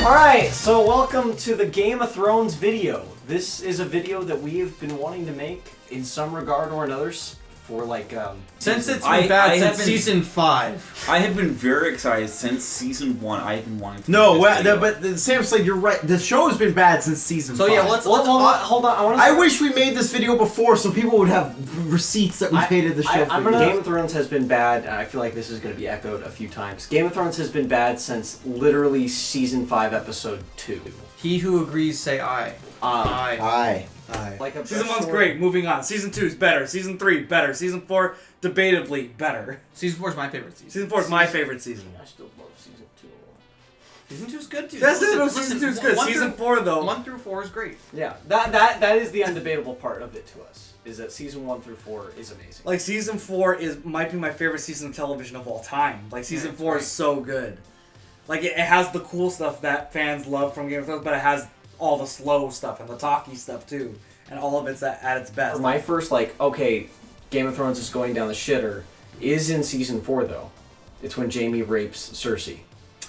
Alright, so welcome to the Game of Thrones video. This is a video that we have been wanting to make in some regard or another for like since it's been bad since season 5. I have been very excited since season 1. I have been wanting to but Sam said you're right. The show has been bad since season 5. So yeah, let's hold on. I wish we made this video before so people would have receipts that we hated the show. Game of Thrones has been bad, and I feel like this is going to be echoed a few times. Game of Thrones has been bad since literally season 5, episode 2. He who agrees, say aye. Aye. Like Season 1's great, moving on. Season 2 is better. Season 3, better. Season 4, debatably better. Season 4 is my favorite season. Season 4 is my favorite season. I still love season 2. Season 2 is good too. Season 2 is good. Season 4 though. 1 through 4 is great. Yeah, that is the undebatable part of it to us. Is that season 1 through 4 is amazing. Like season 4 might be my favorite season of television of all time. Like season 4 is so good. Like it has the cool stuff that fans love from Game of Thrones, but it has all the slow stuff and the talky stuff too, and all of it's at its best. My first Game of Thrones is going down the shitter is in season 4 though. It's when Jaime rapes Cersei.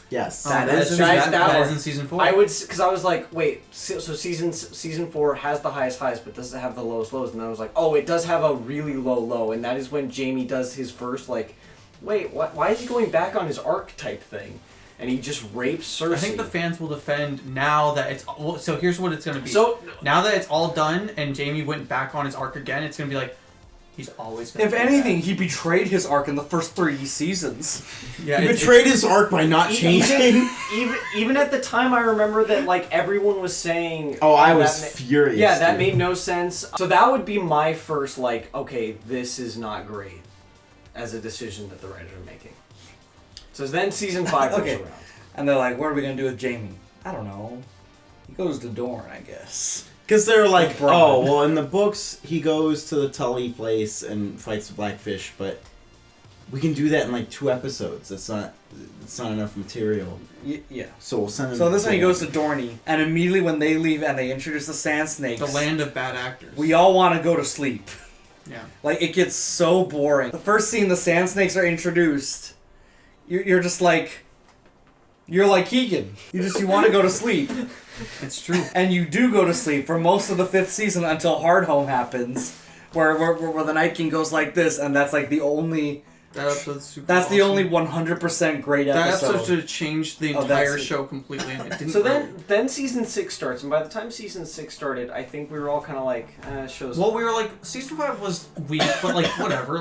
Yes, that is in season 4. I would, because I was like, wait, so season 4 has the highest highs, but does it have the lowest lows? And then I was like, oh, it does have a really low low, and that is when Jaime does his first wait, why is he going back on his arc type thing? And he just rapes Cersei. I think the fans will defend now that it's... So here's what it's going to be. So now that it's all done and Jaime went back on his arc again, it's going to be like, he's always going to If anything, he betrayed his arc in the first 3 seasons. Yeah, he betrayed his arc by not changing. Even at the time, I remember that everyone was saying... Oh, I was furious. Yeah, that made no sense. So that would be my first, okay, this is not great as a decision that the writers are making. So then season 5 comes around. And they're like, what are we going to do with Jaime? I don't know. He goes to Dorne, I guess. Because they're like, oh, well, in the books, he goes to the Tully place and fights the Blackfish, but we can do that in 2 episodes. It's not enough material. Yeah. So we'll send him. So this one he goes to Dorne, and immediately when they leave and they introduce the Sand Snakes, the land of bad actors. We all want to go to sleep. Yeah. It gets so boring. The first scene the Sand Snakes are introduced, you're just like, you're like Keegan. You want to go to sleep. It's true. And you do go to sleep for most of the 5th season until Hardhome happens, where the Night King goes like this, and that's the only... That episode's super That's awesome. the only 100% great episode. That episode should have changed the entire show completely. And it didn't. So then season 6 starts, and by the time season 6 started, I think we were all kind of show's... Well, we were season 5 was weak, but whatever.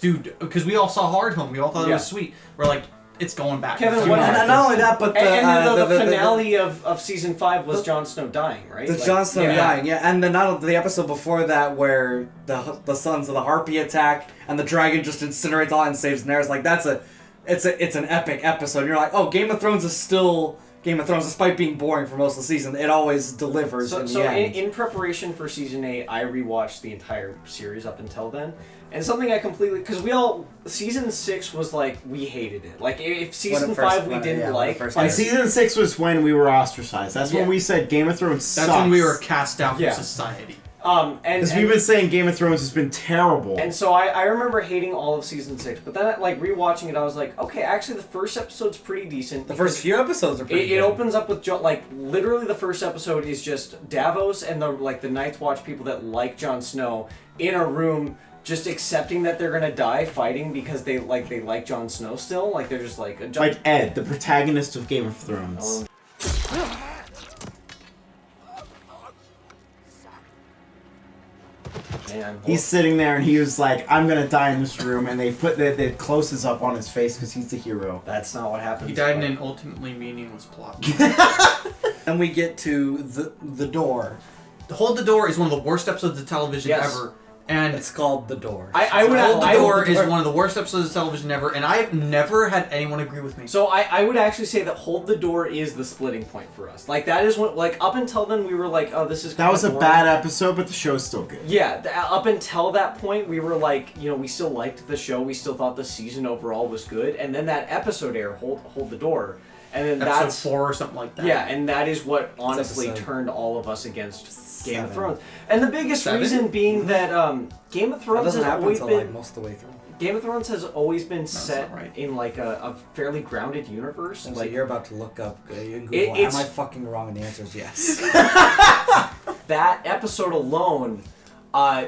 Dude, because we all saw Hardhome. We all thought it was sweet. We're it's going back. Kevin, and not only that, but the finale of season 5 was Jon Snow dying, right? Jon Snow dying, yeah. And then the episode before that where the sons of the Harpy attack and the dragon just incinerates all and saves Daenerys. It's an epic episode. And you're like, oh, Game of Thrones is still Game of Thrones, despite being boring for most of the season. It always delivers. In preparation for season 8, I rewatched the entire series up until then. And something I completely... Because season 6 was we hated it. If season 5 we didn't like... And season 6 was when we were ostracized. That's when we said Game of Thrones sucks. That's when we were cast out from society. Because we've been saying Game of Thrones has been terrible. And so I remember hating all of season 6. But then, rewatching it, I was like, okay, actually the first episode's pretty decent. The first few episodes are pretty good. It opens up with, literally the first episode is just Davos and the Night's Watch people that like Jon Snow in a room... just accepting that they're gonna die fighting because they like Jon Snow still. They're just like Ed, the protagonist of Game of Thrones. Man, he's sitting there and he was like, I'm gonna die in this room, and they put the closes up on his face because he's the hero. That's not what happened. He died in an ultimately meaningless plot. And we get to the door. Hold the Door is one of the worst episodes of television ever. And it's called The Door. Hold the Door is one of the worst episodes of television ever, and I've never had anyone agree with me. So I would actually say that Hold the Door is the splitting point for us. That is what, up until then we were like, oh, this is that was a bad episode, but the show's still good. Yeah, up until that point we were we still liked the show, we still thought the season overall was good, and then that episode aired, Hold the Door, and then episode 4 or something like that. Yeah, and that is what honestly turned all of us against Game of Thrones. And the biggest reason being that Game of Thrones has always been... most of the way through. Game of Thrones has always been that's set not right. in like a fairly grounded universe. And so Like you're about to look up in Google, it's- am I fucking wrong? And the answer is yes. that episode alone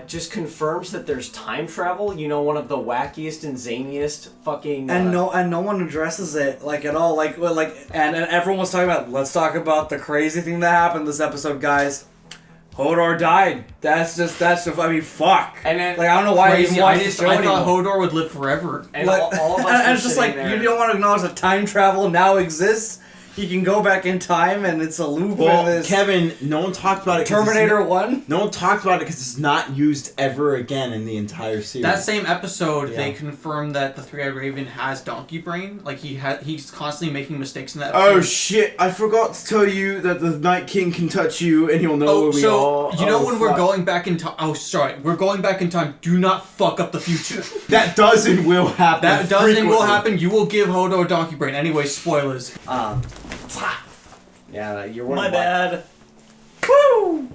just confirms that there's time travel. You know, one of the wackiest and zaniest fucking. And no one addresses it like at all. And everyone was talking about. Let's talk about the crazy thing that happened this episode, guys. Hodor died. That's I mean, fuck. And then, like I don't know why Crazy. he watched the show I anymore. thought Hodor would live forever. And Like, all of us and were it's just like sitting there. you don't want to acknowledge that time travel now exists. He can go back in time, and it's a loop. Well, in this Kevin, no one talked about it. 'Cause Terminator 1. No one talked about it because it's not used ever again in the entire series. That same episode, Yeah. they confirmed that the Three-Eyed Raven has donkey brain. Like he's constantly making mistakes in that episode. Oh shit! I forgot to tell you that the Night King can touch you, and he'll know Oh, where we so are. you know Oh, when we're fuck. going back in time? Oh, sorry, we're going back in time. Do not fuck up the future. That does and will happen. That does and will frequently. happen. You will give Hodor donkey brain. Anyway, spoilers. Yeah, you're My wondering bad. Woo!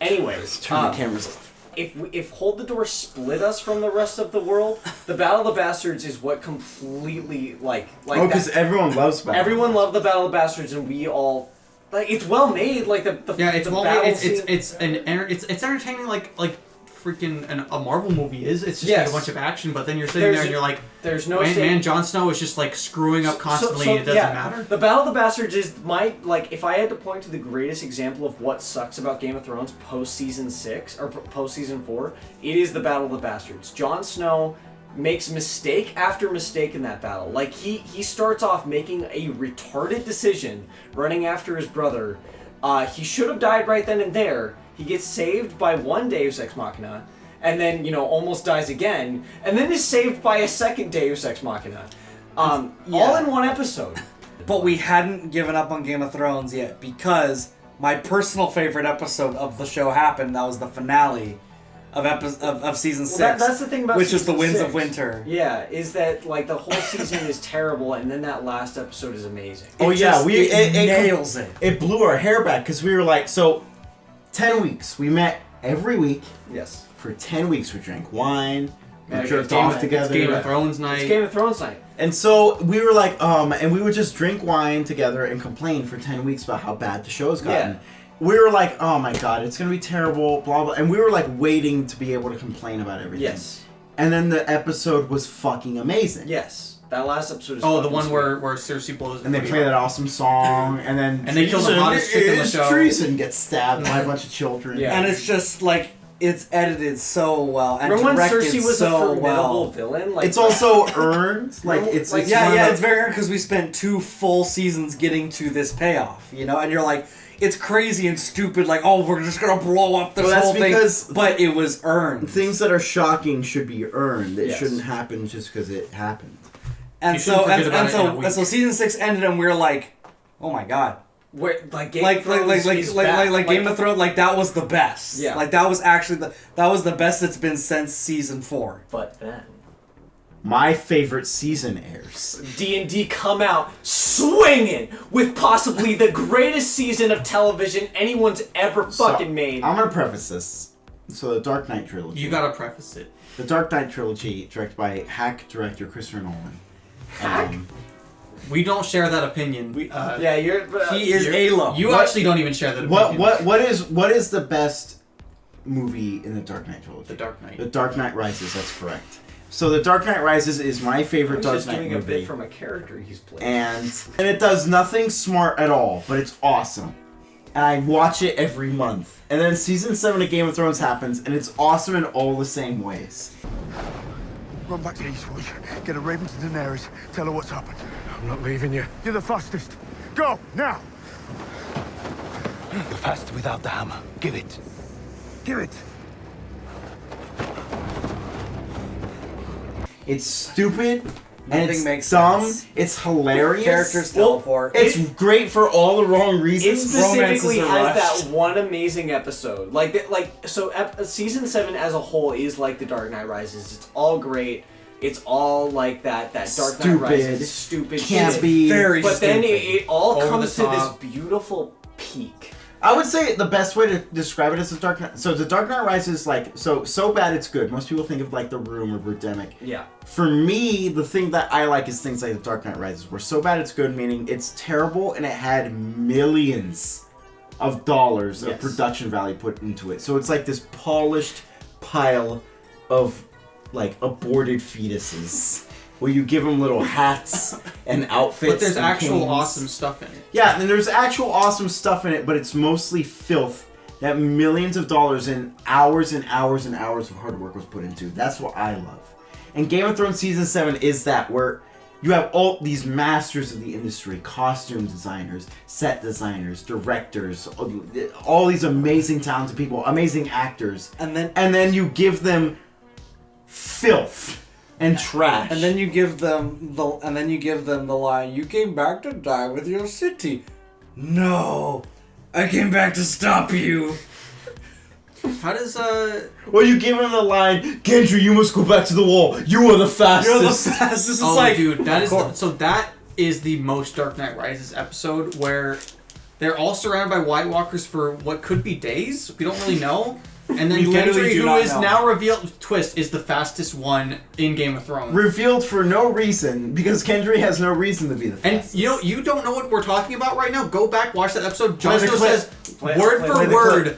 Anyways, Turn the cameras off. if Hold the Door split us from the rest of the world, the Battle of the Bastards is what completely like Oh, because that, everyone loves Battle. everyone loved the Battle of the Bastards, and we all like it's well made. Like the Yeah, it's the well battle made. scene- It's entertaining. Like freaking a Marvel movie is. It's just Yes. like a bunch of action. But then you're sitting There's- there and you're like, there's no man, Jon Snow is just like screwing up constantly. and it doesn't matter. The Battle of the Bastards is my like. If I had to point to the greatest example of what sucks about Game of Thrones post season 6 or post season 4, it is the Battle of the Bastards. Jon Snow makes mistake after mistake in that battle. Like he starts off making a retarded decision, running after his brother. He should have died right then and there. He gets saved by one Deus Ex Machina. And then, almost dies again, and then is saved by a second Deus Ex Machina. All in one episode. But we hadn't given up on Game of Thrones yet because my personal favorite episode of the show happened. That was the finale of season 6. That's the thing about which is season the Winds 6. of Winter. Yeah, is that like the whole season is terrible, and then that last episode is amazing. Oh It yeah, just- it nails it. It blew our hair back because we were like, so 10 weeks. We met every week Yes. for 10 weeks. We drank wine. Yeah, We jerked Game off of- together. Game Yeah. of Thrones night. It's Game of Thrones night. And so we were like, and we would just drink wine together and complain for 10 weeks about how bad the show's gotten. Yeah. We were like, oh my god, it's gonna be terrible, blah blah. And we were like waiting to be able to complain about everything. Yes. And then the episode was fucking amazing. Yes. That last episode is Oh, the fucking one sweet. where Cersei blows. And they play that awesome song, and then And they kill the hottest chick in the is show. treason gets stabbed by a bunch of children. Yeah. And it's just like it's edited so well and Remember when directed Cersei was a so formidable well. villain? Like It's also earned. Like it's Like, Yeah, one yeah, of it's very because we spent 2 full seasons getting to this payoff, and you're like, it's crazy and stupid, like, oh, we're just gonna blow up this Well, that's whole thing, because but it was earned. things that are shocking should be earned. It Yes. shouldn't happen just because it happened. And You so shouldn't forget about it in a week. and so season 6 ended, and we were like, oh my god, where like Game of like Thrones is back. Game of Thrones, like that was the best. Yeah. Like that was actually that was the best it's been since season 4. But then My favorite season airs. D&D come out swinging with possibly the greatest season of television anyone's ever fucking made. I'm gonna preface this. So the Dark Knight trilogy. You gotta preface it. The Dark Knight trilogy, directed by Hack director Christopher Nolan. Hack? We don't share that opinion. Yeah, you're. He is Alo. You What- actually don't even share that opinion. What is the best movie in the Dark Knight trilogy? The Dark Knight. The Dark Knight Rises. That's correct. So the Dark Knight Rises is my favorite He's Dark just Knight doing a movie, bit from a character he's played. and it does nothing smart at all, but it's awesome. And I watch it every month. And then season 7 of Game of Thrones happens, and it's awesome in all the same ways. Run back to Eastwood. Get a raven to Daenerys. Tell her what's happened. I'm not leaving you. You're the fastest. Go, now! You're fast without the hammer. Give it. Give it! It's stupid, and Nothing it's makes dumb. sense. It's hilarious. Characters teleport. It's great for all the wrong It reasons. specifically romances are has rushed. that one amazing episode. Season 7 as a whole is like The Dark Knight Rises. It's all great. It's all like that Dark Knight Stupid. Rises stupid Can't shit. be. Very But then stupid. it all Over comes the to this top. beautiful peak I would say the best way to describe it is the Dark Knight. So the Dark Knight Rises, like, so bad it's good. Most people think of like The Room or Birdemic. Yeah. For me, the thing that I like is things like the Dark Knight Rises, where so bad it's good, meaning it's terrible and it had millions of dollars of production value put into it. So it's like this polished pile of like aborted fetuses. Where you give them little hats and outfits. But there's and actual canes. awesome stuff in it. Yeah, and there's actual awesome stuff in it, but it's mostly filth that millions of dollars and hours and hours and hours of hard work was put into. That's what I love. And Game of Thrones Season 7 is that, where you have all these masters of the industry, costume designers, set designers, directors, all these amazing talented people, amazing actors. And then you give them filth. And trash. And then you give them the line, "You came back to die with your city." No, I came back to stop you. How does Well, you give him the line, "Gendry, you must go back to the wall. You are the fastest." You're the fastest. It's like, dude, that is the most Dark Knight Rises episode where they're all surrounded by White Walkers for what could be days. We don't really know. And then Gendry, who is now revealed, twist, is the fastest one in Game of Thrones. Revealed for no reason, because Gendry has no reason to be the fastest. And you don't know what we're talking about right now? Go back, watch that episode. Jon Snow says, word for word,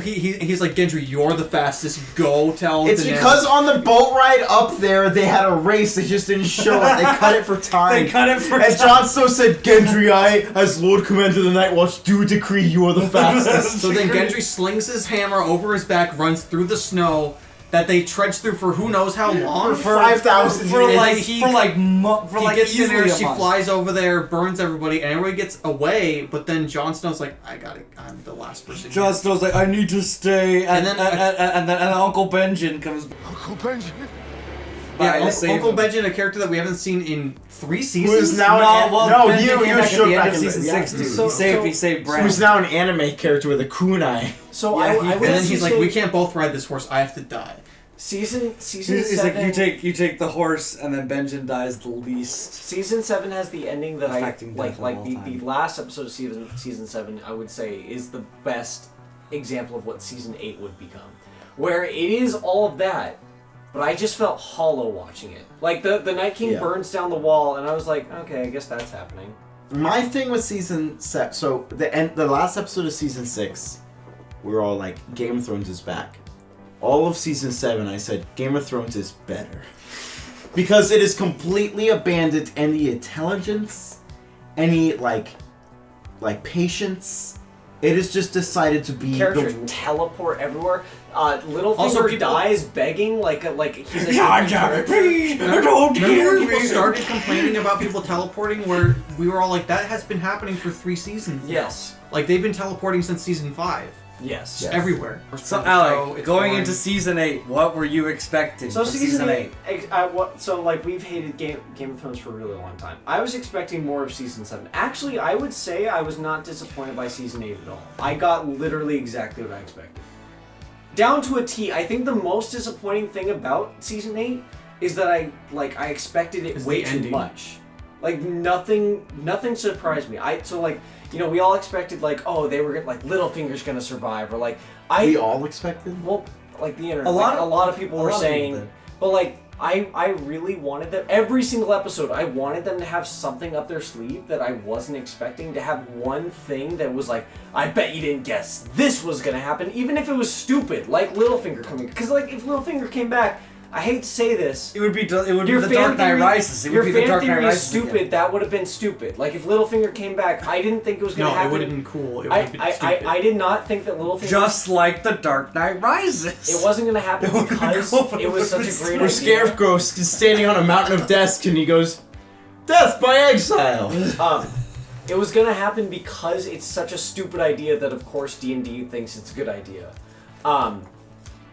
he's like, "Gendry, you're the fastest. Go tell It's because on the boat ride up there, they had a race. They just didn't show it. They cut it for time. And Jon Snow said, "Gendry, I, as Lord Commander of the Night Watch, do decree you are the fastest." So then Gendry slings his hammer over his back, runs through the snow that they trudge through for who knows how long. For 5,000 for years. He gets easily there, she flies over there, burns everybody, and everybody gets away. But then Jon Snow's like, I'm the last person. Jon Snow's like, "I need to stay," and then Uncle Benjen comes. Uncle Benji. Yeah, Uncle Benjen, a character that we haven't seen in 3 seasons. Who is now he was shook back back at the end of season 6, dude. So- He saved Bran. Who's now an anime character with a kunai. So Yeah, I And would then he's like, say "We can't both ride this horse. I have to die." season He's 7. like, you take the horse, and then Benjen dies the least. Season 7 has the ending that Affecting death of all the time. last episode of season 7, I would say, is the best example of what season 8 would become, where it is all of that, but I just felt hollow watching it. Like the Night King burns down the wall, and I was like, okay, I guess that's happening. My thing with season 7, so the last episode of season 6, we were all like, Game of Thrones is back. All of season 7, I said, Game of Thrones is better. Because it is completely abandoned any intelligence, any, like patience. It has just decided to be Characters teleport everywhere. Littlefinger Also, people dies begging like he's a Remember when people started complaining about people teleporting, where we were all like, that has been happening for 3 seasons. Yes. Like, they've been teleporting since season 5. Yes. Everywhere. So, Alec, going into season 8, what were you expecting? So from season 8, we've hated Game of Thrones for a really long time. I was expecting more of season 7. Actually, I would say I was not disappointed by season 8 at all. I got literally exactly what I expected. Down to a T. I think the most disappointing thing about season 8 is that I expected it way too much. Like nothing surprised me. We all expected they were Littlefinger's gonna survive, or we all expected. Well, the internet. A lot of people were saying, but I really wanted them every single episode. I wanted them to have something up their sleeve that I wasn't expecting. To have one thing that was like, I bet you didn't guess this was gonna happen, even if it was stupid, like Littlefinger coming. Because if Littlefinger came back, I hate to say this, it would be the Dark Knight Rises. It would be the Dark Knight Rises. Stupid. Again. That would have been stupid. If Littlefinger came back, I didn't think it was gonna happen. No, it would have been cool. It would have been stupid. I did not think that Littlefinger. Just like the Dark Knight Rises. It wasn't gonna happen because it was such a great idea. Where Scarecrow is standing on a mountain of death, and he goes, "Death by exile." It was gonna happen because it's such a stupid idea that of course D&D thinks it's a good idea.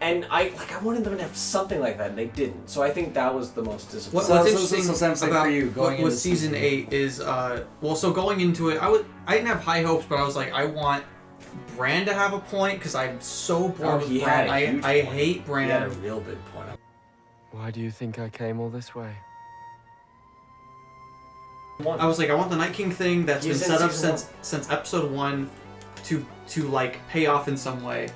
And I wanted them to have something like that, and they didn't. So I think that was the most disappointing. What's interesting about you going with season 8 is, so going into it, I didn't have high hopes, but I was like, I want Bran to have a point, because I'm so bored with Bran. I hate Bran. He had a real big point. Why do you think I came all this way? I was like, I want the Night King thing that's been set up since episode 1. to like pay off in some way,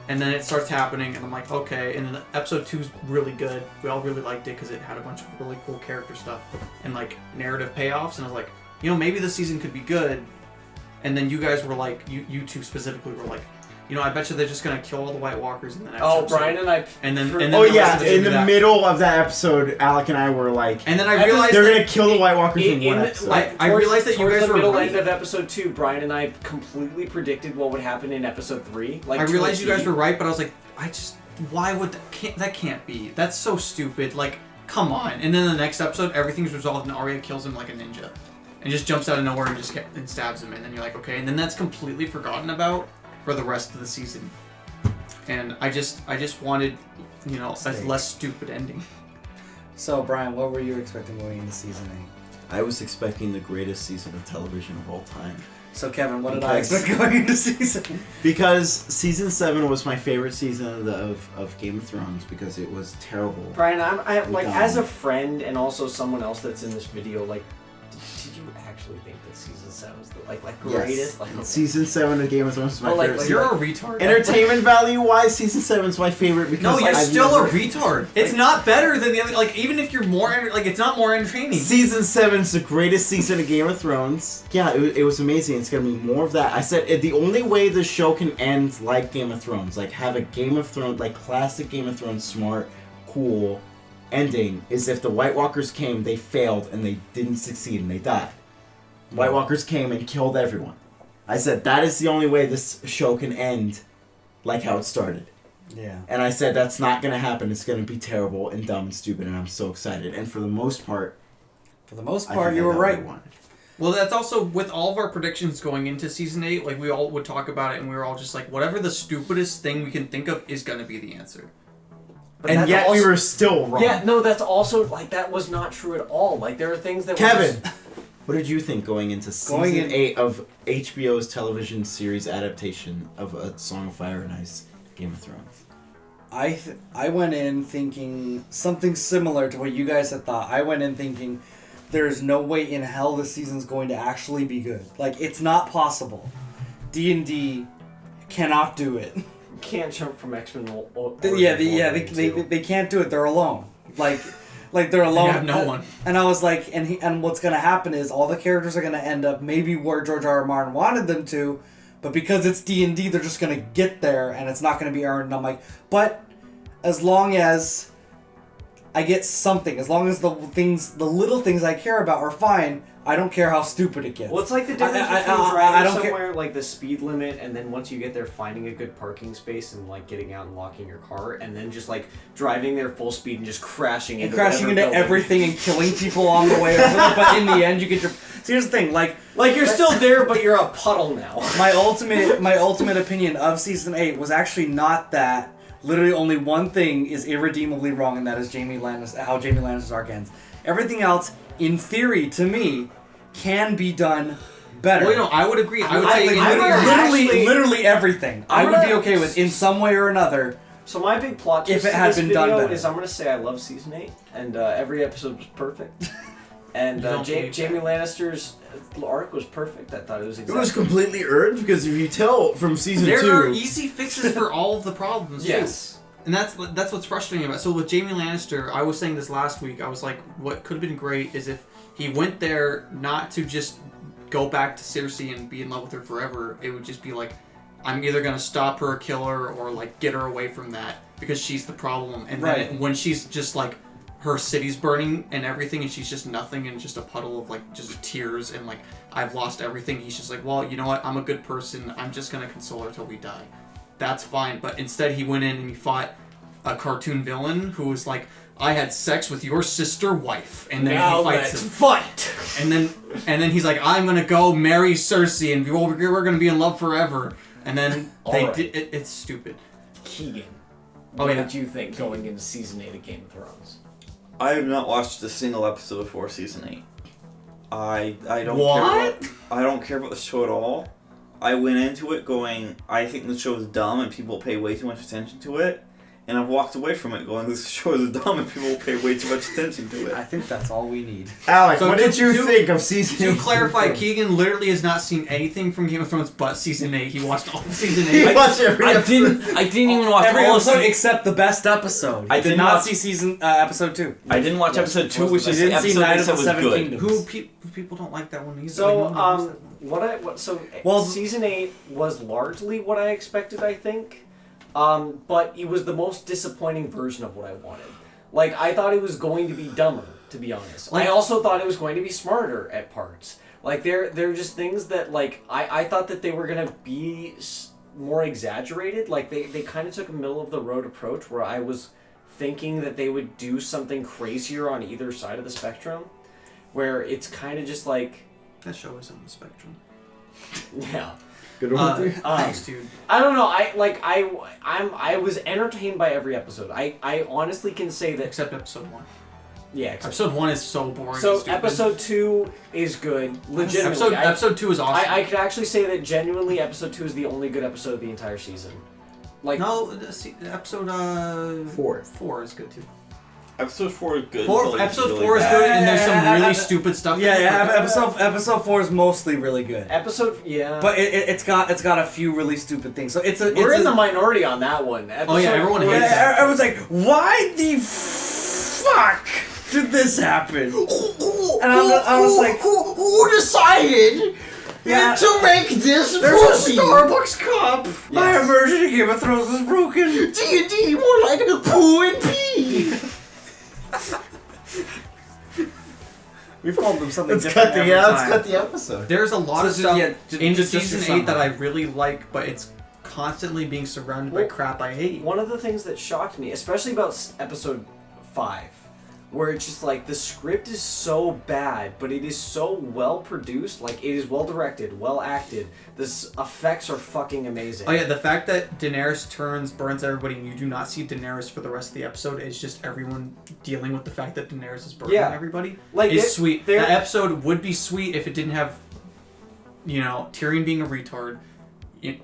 and then it starts happening, and I'm like, okay. And then episode 2's really good. We all really liked it because it had a bunch of really cool character stuff and like narrative payoffs. And I was like, maybe this season could be good. And then you guys were like, you two specifically were like, I bet you they're just gonna kill all the White Walkers in the next episode. Brian and I. And then Oh yeah, in the middle of that episode, Alec and I were like, and then I realized they're gonna kill the White Walkers in one episode. I realized that you guys the were middle right. end of episode 2. Brian and I completely predicted what would happen in episode 3. Like I realized you guys were right, but I was like, why would that can't be? That's so stupid. Like, come on. And then the next episode, everything's resolved, and Arya kills him like a ninja, and just jumps out of nowhere and stabs him, and then you're like, okay. And then that's completely forgotten about for the rest of the season. And I just wanted, a less stupid ending. So, Brian, what were you expecting going into season 8? I was expecting the greatest season of television of all time. So, Kevin, what did I expect going into season 8? Because season 7 was my favorite season of Game of Thrones because it was terrible. Brian, I like as a friend and also someone else that's in this video, like, did you actually think that season 7 was the greatest? Yes. Like, Season 7 of Game of Thrones is my favorite. You're a retard. Entertainment value wise, season 7 is my favorite because no, you're still a retard. It's not better than the other. Like, even if you're more it's not more entertaining. Season 7 is the greatest season of Game of Thrones. Yeah, it was amazing. It's gonna be more of that. I said the only way the show can end like Game of Thrones, like have a Game of Thrones, like classic Game of Thrones, smart, cool ending, is if the White Walkers came, they failed, and they didn't succeed, and they died. White Walkers came and killed everyone. I said that is the only way this show can end like how it started. Yeah. And I said that's not going to happen. It's going to be terrible and dumb and stupid, and I'm so excited. And for the most part, you were right. Well, that's also with all of our predictions going into season 8, like we all would talk about it, and we were all just like, whatever the stupidest thing we can think of is going to be the answer. But and yet we were still wrong. Yeah, no, that's also, like, that was not true at all. Like, there are things that Kevin, what did you think going into season 8 of HBO's television series adaptation of A Song of Fire and Ice, Game of Thrones? I went in thinking something similar to what you guys had thought. I went in thinking there's no way in hell this season's going to actually be good. Like, it's not possible. D&D cannot do it. Can't jump from X-Men. They can't do it. They're alone. Like they're alone. They have no one. And I was like, and what's gonna happen is all the characters are gonna end up maybe where George R. R. Martin wanted them to, but because it's D&D, they're just gonna get there, and it's not gonna be earned. And I'm like, but as long as I get something, as long as the little things I care about are fine, I don't care how stupid it gets. Well, it's like the difference between driving somewhere, like the speed limit, and then once you get there, finding a good parking space and like getting out and locking your car, and then just like driving there full speed and just crashing into everything and killing people on the way over. But in the end, you get your. So here's the thing, like you're still there, but you're a puddle now. My ultimate opinion of season 8 was actually not that. Literally, only one thing is irredeemably wrong, and that is how Jamie Lannister's arc ends. Everything else, in theory, to me, can be done better. Well, I would agree. I would say literally everything. I would be okay with in some way or another. So my big plot twist if it had been done better is I'm gonna say I love season 8, and every episode was perfect. And Jamie Lannister's arc was perfect. I thought it was exactly. It was completely earned because if you tell from season 2, there are easy fixes for all of the problems. Yes. Too. And that's what's frustrating about it. So with Jamie Lannister, I was saying this last week, I was like, what could have been great is if he went there not to just go back to Cersei and be in love with her forever. It would just be like, I'm either going to stop her or kill her or like get her away from that because she's the problem. And then when she's just like, her city's burning and everything and she's just nothing and just a puddle of like just tears and like, I've lost everything. He's just like, well, you know what? I'm a good person. I'm just going to console her till we die. That's fine. But instead he went in and he fought a cartoon villain who was like, I had sex with your sister wife, and then now he fights let's him. Fight. And then he's like, I'm gonna go marry Cersei, and we're gonna be in love forever. And then it's stupid. Keegan, what did you think going into season 8 of Game of Thrones? I have not watched a single episode before season 8. I don't I don't care about the show at all. I went into it going, I think the show is dumb and people pay way too much attention to it. and I've walked away from it going, this show is dumb and people pay way too much attention to I it. think that's all we need. Alex, So what did you think of season 8? To clarify, Keegan literally has not seen anything from Game of Thrones but season 8. He watched all of season He 8. watched every I episode. didn't even watch Every all episode of except the best episode. I I did did not not- see episode 2. I didn't watch Yes, episode it 2, was which the is best. the I didn't see episode Night they of said the was Seven good. Kingdoms. People don't like that one either. So, Like, no one likes that one. Well, season 8 was largely what I expected, I think. But it was the most disappointing version of what I wanted. Like, I thought it was going to be dumber, to be honest. I also thought it was going to be smarter at parts. Like, they're just things that, like, I thought that they were going to be more exaggerated. Like, they kind of took a middle-of-the-road approach where I was thinking that they would do something crazier on either side of the spectrum. Where it's kind of just like... That show is on the spectrum. Yeah. Good one, dude. Thanks, dude. I don't know. I was entertained by every episode. I honestly can say that. Except episode 1. Yeah. Episode 1 is so boring. So and stupid. episode 2 is good. Legitimately. Episode 2 is awesome. I could actually say that genuinely episode 2 is the only good episode of the entire season. Like no, episode 4 is good too. Episode 4 is good. until it's Episode really 4 is bad. good, and there's some really stupid stuff. Yeah, in it, yeah. but- Episode 4 is mostly really good. yeah. But it's got a few really stupid things. So we're in the minority on that one. Oh yeah, everyone hates Yeah, that. everyone's like, why the fuck did this happen? And I was like, who decided to make this There's movie? a Starbucks cup. My Yes. immersion in Game of Thrones is broken. D&D more like poo and pee. We've called them something Let's different cut the every let's time. cut the episode. There's a lot So of stuff in just season your 8 that I summary. really like, but it's constantly being surrounded by Well, crap I hate. One of the things that shocked me, especially about episode 5, where it's just like the script is so bad, but it is so well produced, like it is well directed, well acted. The effects are fucking amazing. Oh yeah, the fact that Daenerys burns everybody, and you do not see Daenerys for the rest of the episode is just everyone dealing with the fact that Daenerys is burning Yeah. everybody. Like, is sweet. they're- That episode would be sweet if it didn't have, Tyrion being a retard,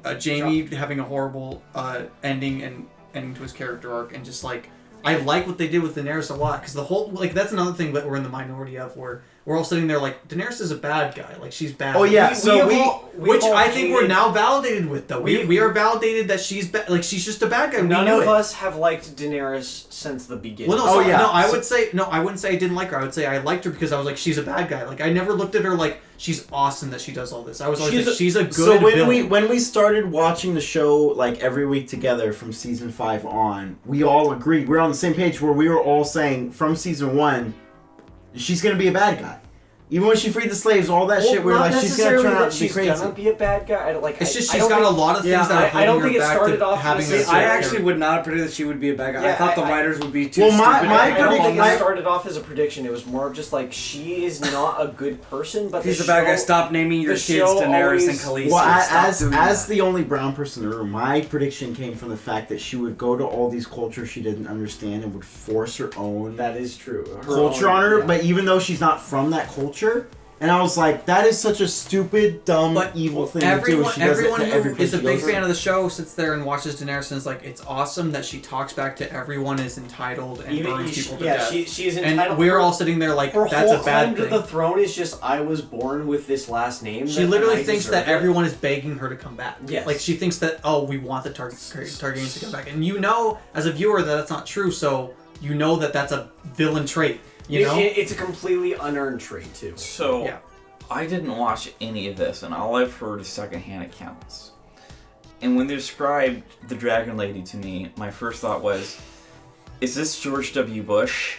Jaime having a horrible ending to his character arc, and just like I like what they did with Daenerys a lot because the whole that's another thing that we're in the minority of where we're all sitting there like Daenerys is a bad guy, like she's bad. Oh yeah, Which I think we're now validated with, though. We are validated that she's like she's just a bad guy. None we knew of it. us have liked Daenerys since the beginning. Well, no, Oh, so, yeah. no, I So- would say no. I wouldn't say I didn't like her. I would say I liked her because I was like, she's a bad guy. Like I never looked at her like she's awesome that she does all this. I was always like, she's a good So villain. when we started watching the show like every week together from season 5 on, we all agreed. We're on the same page where we were all saying from season 1, she's gonna be a bad guy. Even when she freed the slaves, all that shit, we were like, she's gonna turn out to be she's crazy. gonna be a bad guy. I don't like. It's just I she's don't got a think- lot of things Yeah, that are I don't holding think her it back started to off having the a same- I good actually character. would not have predicted that she would be a bad guy. I Yeah, thought the I- writers would be too Well, my- stupid. my I don't think prediction- it started off as a prediction. It was more of just like she is not a good person, but He's the a bad guy. show- Stop naming your the kids show Daenerys and always- Khaleesi. Well, Stop as doing as that. the only brown person in the room, my prediction came from the fact that she would go to all these cultures she didn't understand and would force her own That is true. Her culture own- on her. yeah. But even though she's not from that culture, and I was like, that is such a stupid, dumb, evil thing to do. Everyone, She does it everyone to who every is place a she big goes. fan of the show sits there and watches Daenerys and is like, it's awesome that she talks back to everyone is entitled and Even- burns people to yeah, death. she is entitled. And we're her- all sitting there like, her that's whole a bad claim to thing. the throne is just I was born with this last name. She and literally I thinks deserve that it. everyone is begging her to come back. Yes. Like she thinks that, oh, we want the Targaryens to come back. And you know, as a viewer, that that's not true, so you know that that's a villain trait. You know? It's a completely unearned trait too. So, Yeah. I didn't watch any of this, and all I've heard is secondhand accounts. And when they described the Dragon Lady to me, my first thought was, is this George W. Bush?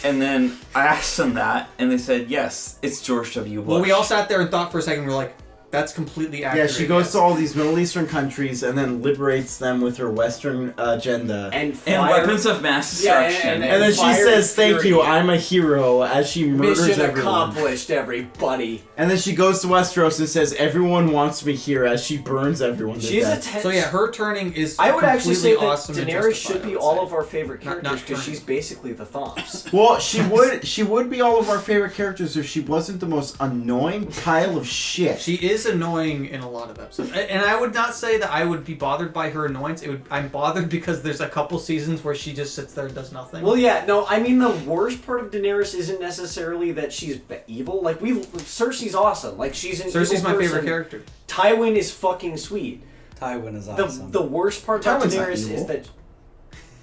And then I asked them that, and they said, yes, it's George W. Bush. Well, we all sat there and thought for a second, we were like, that's completely Yeah, accurate. she goes to all these Middle Eastern countries and then liberates them with her Western agenda. And And fire- weapons of mass Yeah, destruction. And then she fire says, "Thank fury. you, I'm a hero," as she murders Mission everyone. accomplished, everybody. And then she goes to Westeros and says, "Everyone wants me here," as she burns everyone to She's a death. So yeah, her turning is I would actually say that awesome and Daenerys justified, should be I would all say. of our favorite Not characters because turning. she's basically the Thomps. Well, she would be all of our favorite characters if she wasn't the most annoying pile of shit. She is annoying in a lot of episodes. And I would not say that I would be bothered by her annoyance. I'm bothered because there's a couple seasons where she just sits there and does nothing. Well, yeah, no, I mean, the worst part of Daenerys isn't necessarily that she's evil. Like, Cersei's awesome. Like, she's an Cersei's evil my person. favorite character. Tywin is fucking sweet. Tywin is awesome. The worst part about Tywin's not Daenerys evil. is that...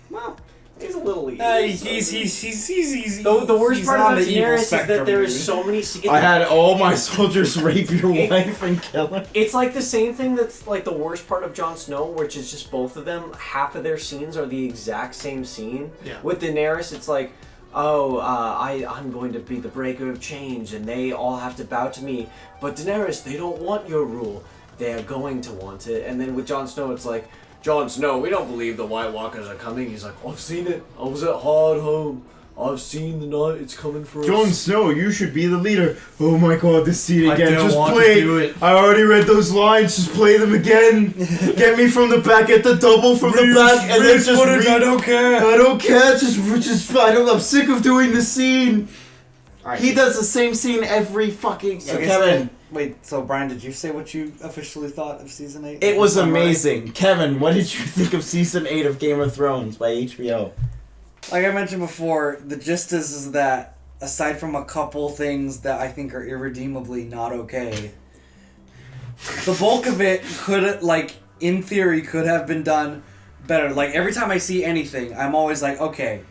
Well, he's a little evil. He's The worst part on about the evil Daenerys is spectrum, that there is dude. so many... I had all my soldiers rape your wife and kill her. It's like the same thing that's like the worst part of Jon Snow, which is just both of them. Half of their scenes are the exact same scene. Yeah. With Daenerys, it's like, oh, I'm going to be the breaker of change, and they all have to bow to me. But Daenerys, they don't want your rule. They are going to want it. And then with Jon Snow, it's like, Jon Snow, we don't believe the White Walkers are coming. He's like, I've seen it. I was at Hard Home. I've seen the night. It's coming for us. Jon Snow, you should be the leader. Oh my god, this scene I again. don't Just want play. to do it. I already read those lines. Just play them again. Get me from the back. Get the double from the back, and then just read. I don't care. I don't care. Just. I'm sick of doing the scene. He does the same scene every fucking. So Kevin, wait, so Brian, did you say what you officially thought of season 8? it was amazing. Kevin, what did you think of season 8 of Game of Thrones by HBO? Like I mentioned before, the gist is that aside from a couple things that I think are irredeemably not okay, the bulk of it could, like, in theory, could have been done better. Like, every time I see anything, I'm always like, okay,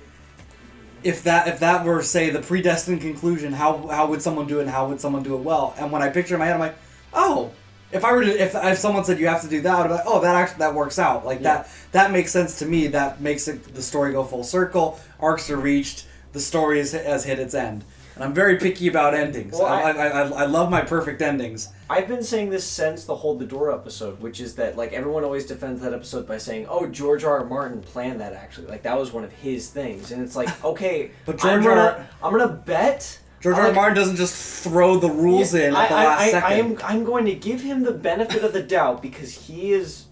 if that were, say, the predestined conclusion, how would someone do it and how would someone do it well? And when I picture in my head, I'm like, oh, if someone said you have to do that, I'd be like, oh, that works out. Like, that makes sense to me. That makes the story go full circle. Arcs are reached. The story has hit its end. And I'm very picky about endings. Well, I love my perfect endings. I've been saying this since the Hold the Door episode, which is that, like, everyone always defends that episode by saying, oh, George R. R. Martin planned that, actually. Like, that was one of his things. And it's like, okay, But I'm gonna bet... George R. R. Martin doesn't just throw the rules in at the last second. I'm going to give him the benefit of the doubt because he is,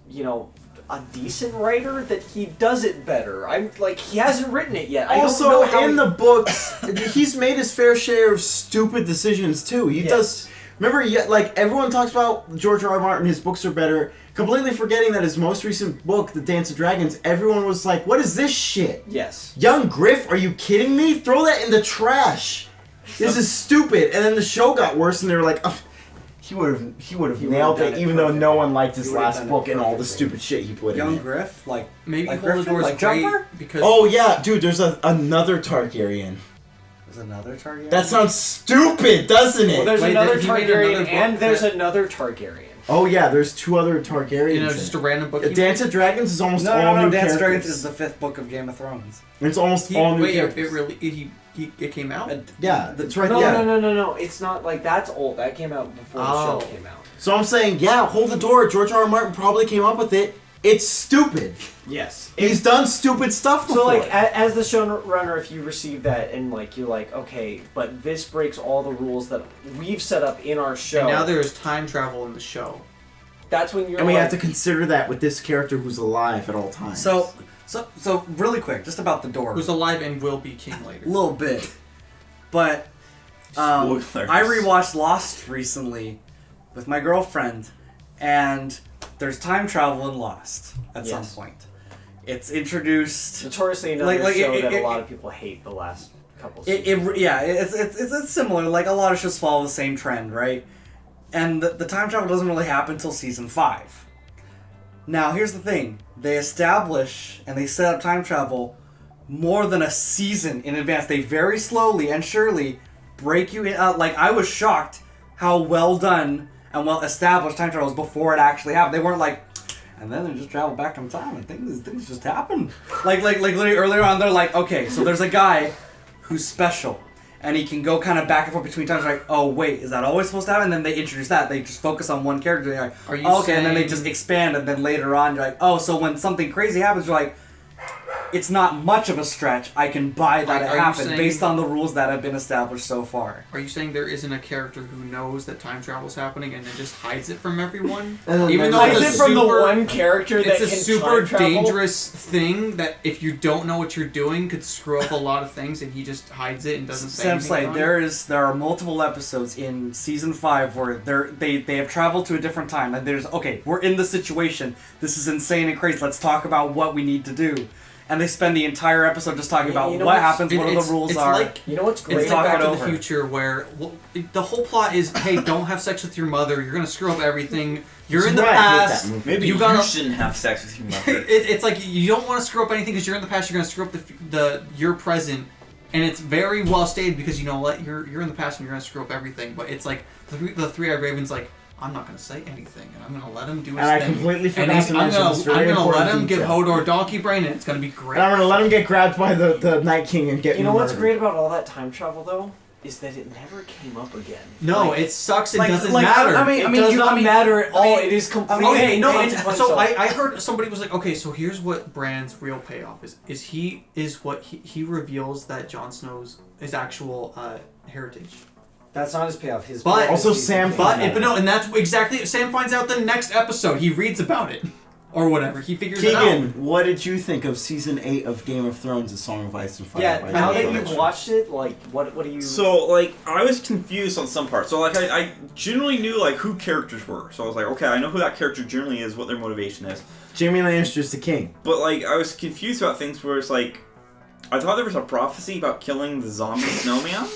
a decent writer, that he does it better. I'm like, he hasn't written it yet. Also, in the books, he's made his fair share of stupid decisions too. He does. Remember, like, everyone talks about George R. R. Martin, his books are better, completely forgetting that his most recent book, The Dance of Dragons, everyone was like, what is this shit? Yes. Young Griff, are you kidding me? Throw that in the trash. This is stupid. And then the show got worse, and they were like, oh, he would have nailed it, even though no one liked his last book and all the stupid shit he put in Young it. Griff? Maybe like Hold the Griffin? Door is Like great Jumper? because... Oh, yeah, dude, there's another Targaryen. There's another Targaryen? That sounds stupid, doesn't it? Well, there's Wait, another he made Targaryen, another book and there's that- another Targaryen. Oh yeah, there's 2 other Targaryens. just a random book. Dance of Dragons is almost all No, new Dance of Dragons characters. is the 5th book of Game of Thrones. It's almost all new characters. It came out? Yeah, that's right. No, yeah. no. It's not like that's old. That came out before the show came out. So I'm saying, yeah, Hold the Door. George R. R. Martin probably came up with it. It's stupid. Yes. He's done stupid stuff before. So, like, as the showrunner, if you receive that and, like, you're like, okay, but this breaks all the rules that we've set up in our show. And now there is time travel in the show. That's when you're and we like, have to consider that with this character who's alive at all times. So really quick, just about the door. Who's alive and will be king later. A little bit. But I rewatched Lost recently with my girlfriend, and there's time travel in Lost at some point. It's introduced notoriously another show that a lot of people hate the last couple seasons. It's similar. Like, a lot of shows follow the same trend, right? And the time travel doesn't really happen until season 5. Now, here's the thing. They establish and they set up time travel more than a season in advance. They very slowly and surely break you in. Like, I was shocked how well done and well established time travel was before it actually happened. They weren't like, and then they just travel back in time and things just happen. Like literally earlier on, they're like, okay, so there's a guy who's special. And he can go kind of back and forth between times. Like, oh wait, is that always supposed to happen? And then they introduce that. They just focus on one character. You're like, Are you okay, and then they saying- just expand. And then later on, you're like, oh, so when something crazy happens, you're like, it's not much of a stretch. I can buy that Like, it are you happened saying- based on the rules that have been established so far. Are you saying there isn't a character who knows that time travel's happening and then just hides it from everyone? And then Even though Hides it's it from the super- one character that It's a can super time travel? dangerous thing that if you don't know what you're doing could screw up a lot of things, and he just hides it and doesn't say Sam anything Slade, about it. there are multiple episodes in season 5 where they have traveled to a different time, and there's okay, we're in the situation. This is insane and crazy. Let's talk about what we need to do. And they spend the entire episode just talking about You know what what's- happens, what It's- the rules it's are. like- You know what's great? It's talk like Back it to over. the Future, where the whole plot is, hey, don't have sex with your mother. You're gonna screw up everything. You're in the Right, I hate past. that movie. Maybe You you, gotta- shouldn't have sex with your mother. It's like you don't want to screw up anything because you're in the past. You're gonna screw up your present, and it's very well stated because you know what, you're in the past and you're gonna screw up everything. But it's like the three-eyed raven's like, I'm not gonna say anything, and I'm gonna let him do his And I thing. completely And forgot he's- to mention this very I'm gonna let important him give detail. Hodor donkey brain, and it's gonna be great. And I'm gonna let him get grabbed by the Night King and get You know what's murdered. great about all that time travel though? Is that it never came up again. No, Like, it sucks. It like- doesn't like, matter. it does not matter at all. It is completely Okay, no, and inconsequential. so I heard somebody was like, okay, so here's what Bran's real payoff is he reveals that Jon Snow's his actual heritage. That's not his payoff. His But- payoff is Also, season Sam two. But no, and that's exactly Sam finds out the next episode. He reads about it or whatever. He figures it out. Keegan, what did you think of season 8 of Game of Thrones: A Song of Ice and Fire? Yeah, by now George that R. you've watched it, like, what do you? So, like, I was confused on some parts. So, like, I generally knew, like, who characters were. So I was like, okay, I know who that character generally is, what their motivation is. Jaime Lannister's the king. But, like, I was confused about things where it's like, I thought there was a prophecy about killing the zombie snowman.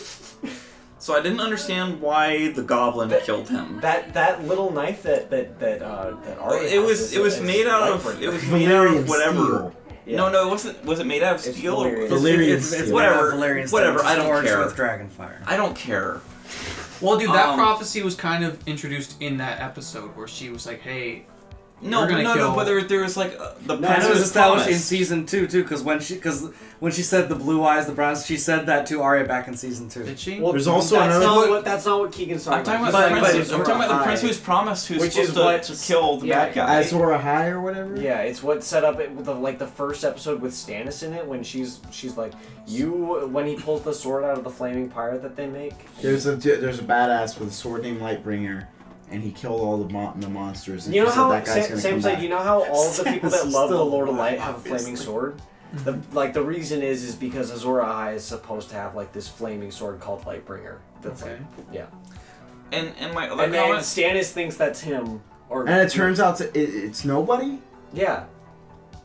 So I didn't understand why the goblin killed him. That little knife that Arya It has was is made out of Lightbringer. it was made out Valyrian of whatever. steel. Yeah. No, it wasn't. Was it made out of It's steel? Or Valyrian. Valyrian It's steel. Whatever. Valyrian Whatever, steel, I don't forged care. with dragonfire. I don't care. Well, dude, that Um, prophecy was kind of introduced in that episode where she was like, "Hey, No, We're gonna no, kill- but there was like the No, prince it was established in promised. season 2 too, because when she said the blue eyes, the browns, she said that to Arya back in season 2. did she?" Well, There's also that's another- That's not what Keegan's talking I'm talking about. about the He's prince. I'm talking about the prince High. who's promised, who's Which supposed is to, what- to kill the yeah, bad guy. Azor Ahai or whatever? Yeah, it's what set up it with the first episode with Stannis in it when she's like when he pulls the sword out of the flaming pyre that they make. There's a badass with a sword named Lightbringer, and he killed all the monsters. And You know she said how that guy's gonna Sam come said, back. you know how all of the people that Stannis love the still Lord of alive, Light have a flaming obviously. sword? The reason is because Azor Ahai is supposed to have like this flaming sword called Lightbringer. That's Okay. like yeah. And my other And then comment. Stannis thinks that's him. Or And it turns out it's nobody. yeah.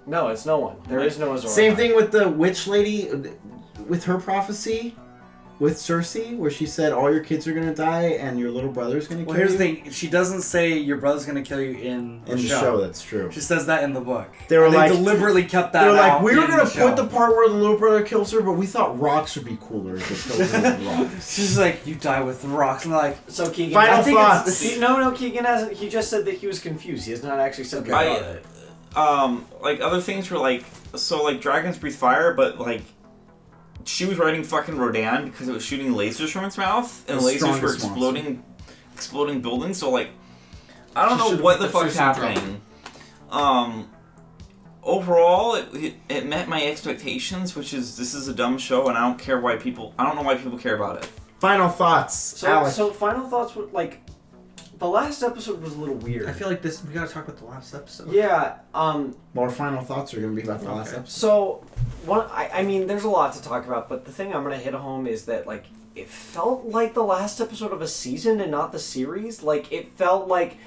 No, it's no one. There is no Azor Same Ahai. thing with the witch lady, with her prophecy, with Cersei, where she said all your kids are gonna die and your little brother's gonna Well, kill here's you. the thing: she doesn't say your brother's gonna kill you in In the show, that's true. She says that in the book. They were And like- deliberately kept that. They were like, out we were in gonna the show. put the part where the little brother kills her, but we thought rocks would be cooler if it killed her with rocks. She's like, you die with rocks, and they're like, So Keegan, Final I think thoughts. No, Keegan hasn't. He just said that he was confused. He has not actually said that about it. Like other things were like, so like dragons breathe fire, but like she was riding fucking Rodan because it was shooting lasers from its mouth, and The lasers were strongest exploding buildings. So like, I don't She know should've what the put fuck's Cersei in happening. Overall, it met my expectations, which is this is a dumb show, and I don't care why people. I don't know why people care about it. Final thoughts, Alex. So final thoughts were like, the last episode was a little weird. I feel like we gotta talk about the last episode. Yeah. More final thoughts are gonna be about the last episode. So, I mean, there's a lot to talk about, but the thing I'm gonna hit home is that like it felt like the last episode of a season and not the series. Like it felt like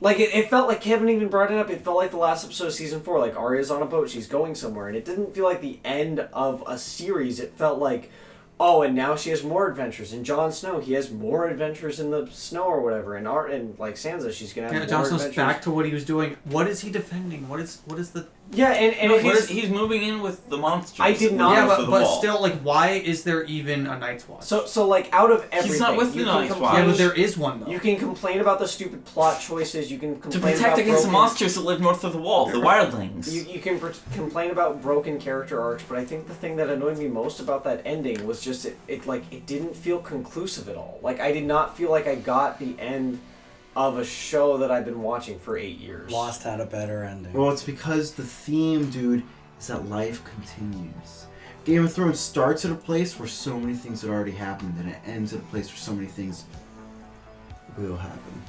it felt like Kevin even brought it up. It felt like the last episode of season 4. Like Arya's on a boat, she's going somewhere, and it didn't feel like the end of a series. It felt like, oh, and now she has more adventures. And Jon Snow, he has more adventures in the snow or whatever. And like Sansa, she's gonna have Yeah, more Jon Snow's adventures. back to what he was doing. What is he defending? What is the? Yeah, and No, it he's moving in with the monsters. I did not- Yeah, For the but wall. still, like, why is there even a Night's Watch? so like out of everything, He's not with you the can Night's complain- Watch. yeah, but there is one though. You can complain about the stupid plot choices. You can to complain protect about against the broken- monsters that live north of the wall, the wildlings. You can complain about broken character arcs, but I think the thing that annoyed me most about that ending was just it didn't feel conclusive at all. Like I did not feel like I got the end of a show that I've been watching for 8 years. Lost had a better ending. Well, it's because the theme, dude, is that life continues. Game of Thrones starts at a place where so many things had already happened, and it ends at a place where so many things will happen.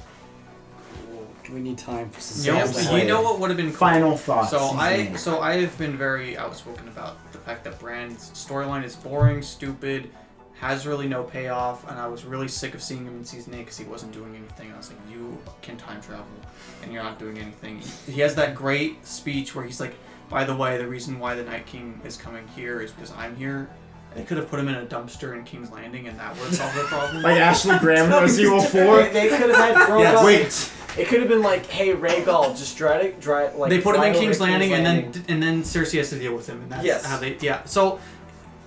We need time for some You know what would have been cool? Final thoughts. So I have been very outspoken about the fact that Bran's storyline is boring, stupid, has really no payoff, and I was really sick of seeing him in season 8 because he wasn't doing anything. I was like, you can time travel, and you're not doing anything. He has that great speech where he's like, by the way, the reason why the Night King is coming here is because I'm here. They could have put him in a dumpster in King's Landing, and that would have solved the problem. Like Ashley Graham in Resident Evil 4. They could have had Drogon. Yes. Wait. It could have been like, hey, Rhaegal, just drive like. They put him in fly King's over Landing, and then Cersei has to deal with him, and that's how they. Yeah. So,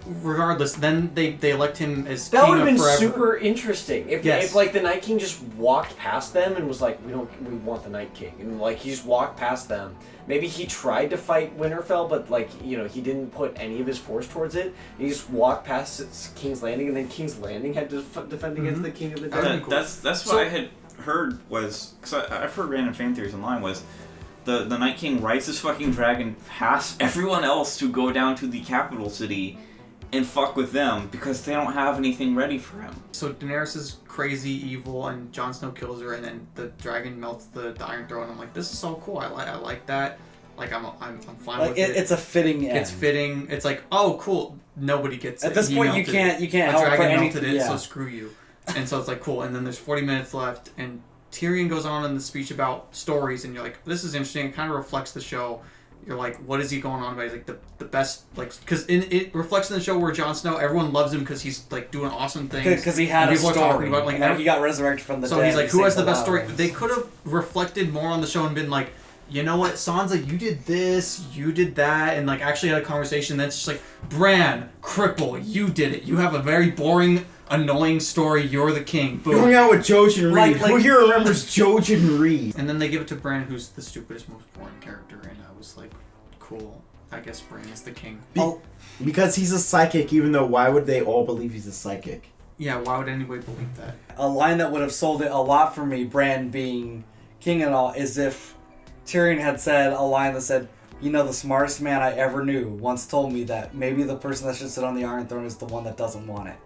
regardless, then they elect him as that king would have been forever. super interesting if like the Night King just walked past them and was like, we want the Night King, and like he just walked past them. Maybe he tried to fight Winterfell, but like he didn't put any of his force towards it. He just walked past King's Landing, and then King's Landing had to defend against the King of the Dead. That's what I had heard was, because I've heard random fan theories online, was the Night King rides his fucking dragon past everyone else to go down to the capital city and fuck with them because they don't have anything ready for him. So Daenerys is crazy evil, and Jon Snow kills her, and then the dragon melts the Iron Throne. I'm like, this is so cool. I like that. Like I'm fine with it. It's a fitting end. It's fitting. It's like, oh, cool. Nobody gets it. At this point, you can't a help for dragon anything. melted it, so screw you. And so it's like, cool. And then there's 40 minutes left, and Tyrion goes on in the speech about stories, and you're like, this is interesting. It kind of reflects the show. You're like, what is he going on about? He's like, the best, like, because it reflects in the show where Jon Snow, everyone loves him because he's like doing awesome things. Because he had a people story. Are talking about, like, and he got resurrected from the dead. So he's like, who has the best story? They could have reflected more on the show and been like, you know what, Sansa, you did this, you did that, and like actually had a conversation that's just like, Bran, cripple, you did it. You have a very boring, annoying story. You're the king. Boom. You hung out with Jojen Reed. Who here remembers Jojen Reed? And then they give it to Bran, who's the stupidest, most boring character, and I was like, cool. I guess Bran is the king. Because he's a psychic, even though why would they all believe he's a psychic? Yeah, why would anybody believe that? A line that would have sold it a lot for me, Bran being king and all, is if Tyrion had said a line that said, you know, the smartest man I ever knew once told me that maybe the person that should sit on the Iron Throne is the one that doesn't want it.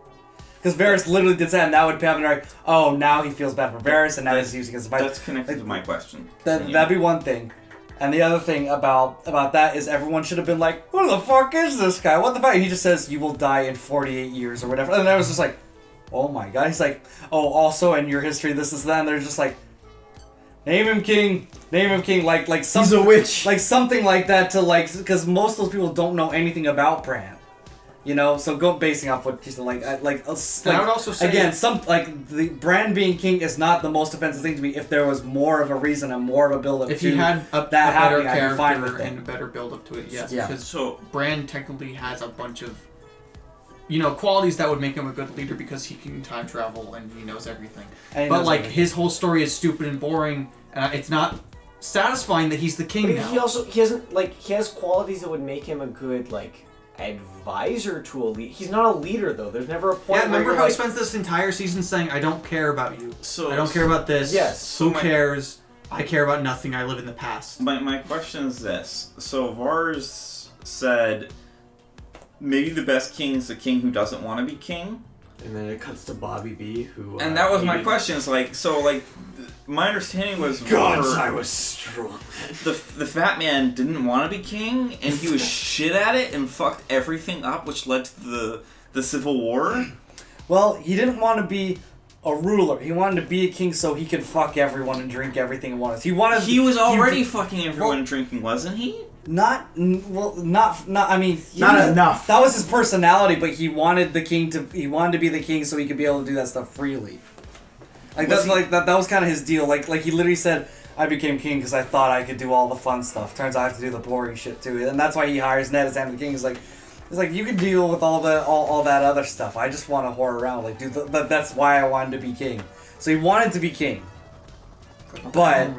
Because Varys literally did that, and that would happen like, oh, now he feels bad for Varys, and now he's using his advice. That's connected to my question. That'd be one thing. And the other thing about that is everyone should have been like, who the fuck is this guy? What the fuck? He just says, you will die in 48 years or whatever. And I was just like, oh my god. He's like, oh, also in your history, this is that. And they're just like, name him king. Name him king. Like he's a witch. Like something like that to like, because most of those people don't know anything about Bran. You know, so go basing off what you said, I would also say again, the Bran being king is not the most offensive thing to me. If there was more of a reason and more of a build up, if he had a better character and a better build up to it, yes. Yeah. Because Bran technically has a bunch of, qualities that would make him a good leader because he can time travel and he knows everything. But like his whole story is stupid and boring, and it's not satisfying that he's the king. But he has qualities that would make him a good advisor to a leader. He's not a leader though. There's never a point. Yeah, remember how he spends this entire season saying, "I don't care about you. I don't care about this. Yes. Who cares? I care about nothing. I live in the past." My question is this: so Vars said, maybe the best king is the king who doesn't want to be king. And then it cuts to Bobby B, who. And that was my question. It's my understanding was. I was strong. The fat man didn't want to be king, and he was shit at it and fucked everything up, which led to the Civil War. Well, he didn't want to be a ruler. He wanted to be a king so he could fuck everyone and drink everything he wanted. He was already fucking everyone and drinking, wasn't he? Not enough. That was his personality, but he wanted to be the king so he could be able to do that stuff freely. That was kind of his deal. Like he literally said, I became king because I thought I could do all the fun stuff. Turns out I have to do the boring shit too. And that's why he hires Ned as Hand of the King. He's like, you can deal with all that other stuff. I just want to whore around. That's why I wanted to be king. So he wanted to be king. But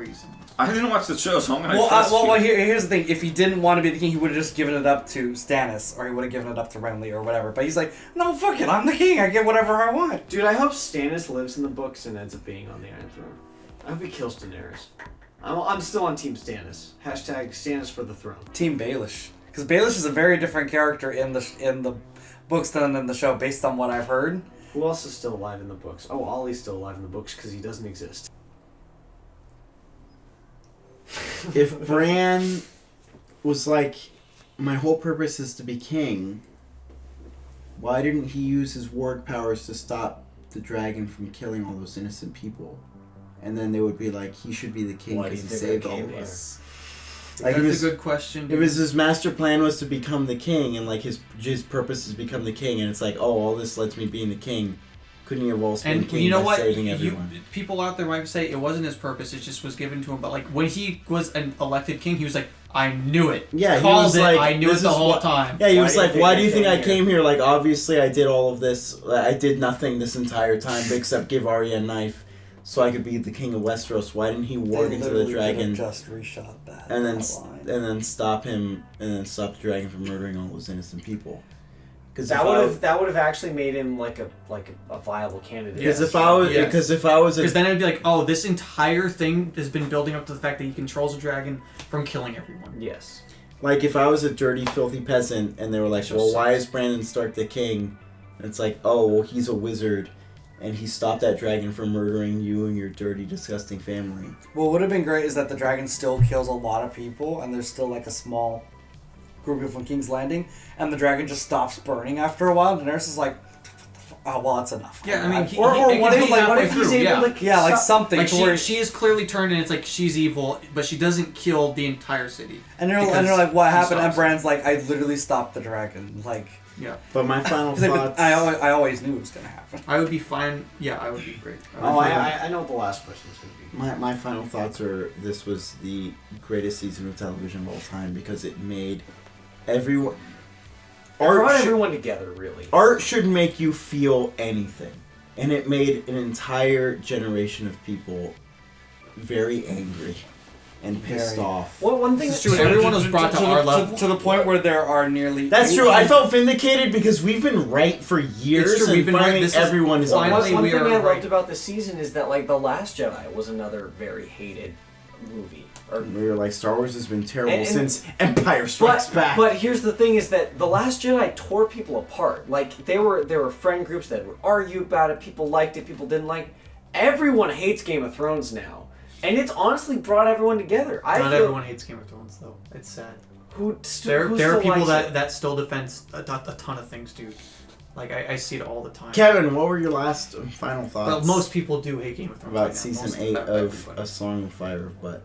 I didn't watch the show, so I'm gonna. Here's the thing: if he didn't want to be the king, he would have just given it up to Stannis, or he would have given it up to Renly, or whatever. But he's like, no, fuck it, I'm the king. I get whatever I want. Dude, I hope Stannis lives in the books and ends up being on the Iron Throne. I hope he kills Daenerys. I'm still on Team Stannis. # Stannis for the throne. Team Baelish. Because Baelish is a very different character in the books than in the show, based on what I've heard. Who else is still alive in the books? Oh, Ollie's still alive in the books because he doesn't exist. If Bran was like, my whole purpose is to be king, why didn't he use his warg powers to stop the dragon from killing all those innocent people? And then they would be like, he should be the king Why do because you he think saved I all came of here? us. Like, That's a good question. It was his master plan was to become the king, and like his purpose is to become the king, and it's like, oh, all this lets me being the king. Couldn't he have also been And king you know by what? saving everyone? People out there might say it wasn't his purpose; it just was given to him. But like when he was an elected king, he was like, "I knew it. Yeah, he Called was it. like, I knew it this the is whole what- time." Yeah, he Why was do you like, think why I do you think came I came here? Like, obviously I did all of this. I did nothing this entire time except give Arya a knife so I could be the king of Westeros. Why didn't he warg into the dragon Just reshot that. and line. then stop him and then stop the dragon from murdering all those innocent people? Because That would have actually made him like a viable candidate. Because if I was Because then it'd be like, oh, this entire thing has been building up to the fact that he controls a dragon from killing everyone. Yes. like if I was a dirty, filthy peasant and they were like, So well, why sucks. is Brandon Stark the king? And it's like, oh, well, he's a wizard and he stopped that dragon from murdering you and your dirty, disgusting family. What would have been great is that the dragon still kills a lot of people, and there's still like a small group from King's Landing, and the dragon just stops burning after a while. And Daenerys is like, "Oh, well, that's enough." Yeah, I mean, what if he's able to yeah, like something Like to where she is clearly turned, and it's like she's evil, but she doesn't kill the entire city. and you're because like, what she happened? And stops Bran's like, I literally stopped the dragon. Like, Yeah, But my final 'cause thoughts... I always knew it was gonna happen. I would be fine. Yeah, I would be great. I know what the last question is going to be. My final thoughts are this was the greatest season of television of all time because it made everyone... It brought should- everyone together, really. Art should make you feel anything. And it made an entire generation of people very angry and pissed Very. off. Well, one thing This is true. Everyone was brought to our level. To the point where there are nearly... That's true. I felt vindicated because we've been right for years. It's true, And we've been right. finally This is everyone is finally- on One we thing are I right. loved about this season is that, like, The Last Jedi was another very hated movie. We were like, Star Wars has been terrible And- since Empire Strikes Back. But here's the thing: is that The Last Jedi tore people apart. Like there were friend groups that would argue about it. People liked it. People didn't like it. Everyone hates Game of Thrones now, and it's honestly brought everyone together. Not everyone hates Game of Thrones, though. It's sad. Who There still are people likes it? that still defend a ton of things, dude. Like I see it all the time. Kevin, what were your last final thoughts But most people do hate Game of Thrones. about right now. season Most 8 of everybody. A Song of Fire of Blood?